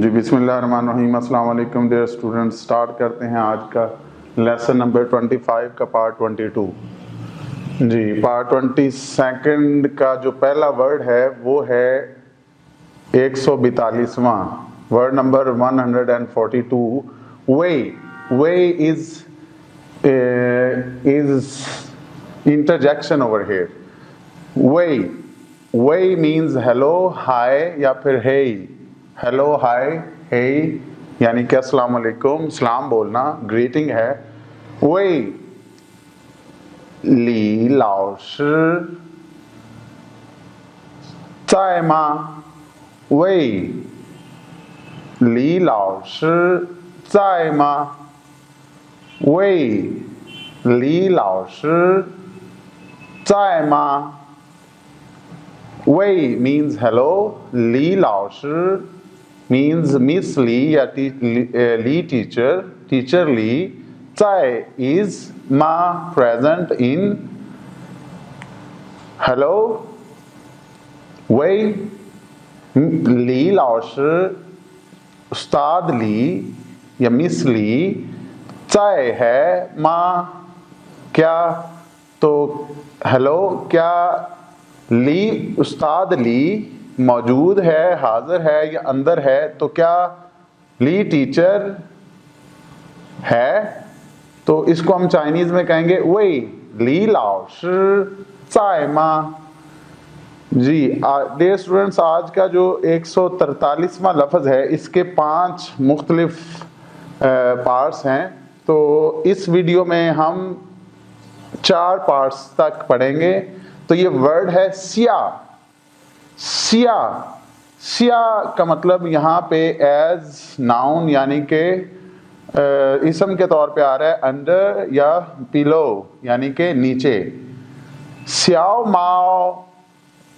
जी बिस्मिल्लाहिर्रहमानिर्रहीम। अस्सलाम वालेकुम डियर स्टूडेंट्स। स्टार्ट करते हैं आज का लेसन नंबर 25 का पार्ट 22। जी पार्ट 22 का जो पहला वर्ड है वो है 142वां word number 142। Way way is interjection over here. Way means hello, hi या फिर हे। हेलो, हाय, हे यानी कि अस्सलाम वालेकुम, सलाम बोलना, ग्रीटिंग है। वे ली लाओ shi在吗? वे ली लाओ shi在吗? वे ली लाओ shi在吗? Wei means hello, Li Lao Shi means Miss Li या Li teacher, teacher Li. Zai is ma, present in. Hello, Wei Li Lao Shi, उस्ताद ली या मिस ली. Zai है ma, क्या, तो हेलो, क्या ली उस्ताद ली मौजूद है, हाजिर है या अंदर है, तो क्या ली टीचर है? तो इसको हम चाइनीज में कहेंगे वही ली लाओ shi zai ma. जी डियर स्टूडेंट्स, आज का जो 143वां लफ्ज़ है इसके 5 मुख्तलिफ पार्ट्स हैं। तो इस वीडियो में हम 4 पार्ट्स तक पढ़ेंगे। तो ये वर्ड है सिया। सिया सिया का मतलब यहाँ पे एज नाउन यानी कि इसम के तौर पे आ रहा है अंडर या पिलो यानी कि नीचे। स्याओ माओ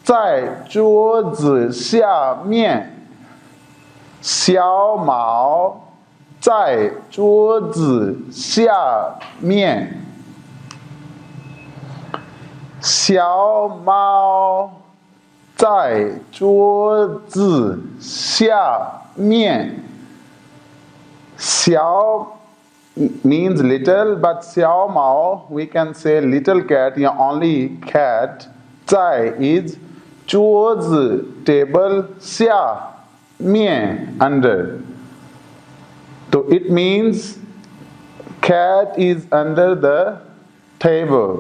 ज़ाई ज़ुओ ज़िया मियान। स्याओ माओ ज़ाई ज़ुओ ज़िया मियान। 小猫在桌子下面。小 means little, but 小猫 we can say little cat या only cat. 在 is 桌子 table, 下面 under. So it means cat is under the table.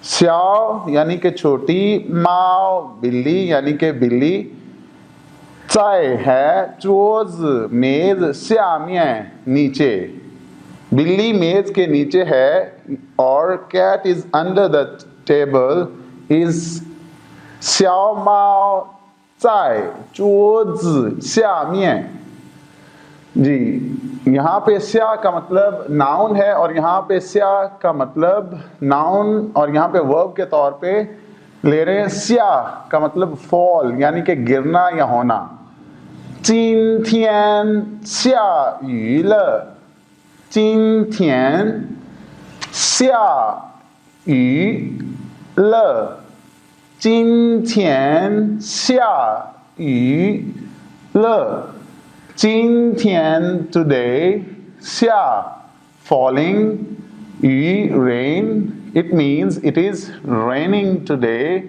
स्याओ यानी कि छोटी, माओ बिल्ली यानी कि बिल्ली, चाय है, चोज मेज, श्यामियन नीचे, बिल्ली मेज के नीचे है और cat is under the table is स्याओ माओ चाय चोज श्यामियन। जी यहाँ पे स्या का मतलब नाउन है और यहाँ पे स्या का मतलब नाउन और यहाँ पे वर्ब के तौर पे ले रहे हैं। स्या का मतलब फॉल यानी कि गिरना या होना। 今天下雨了。今天下雨了。今天下雨了。今天 today, 下 falling, 雨 rain, it means it is raining today.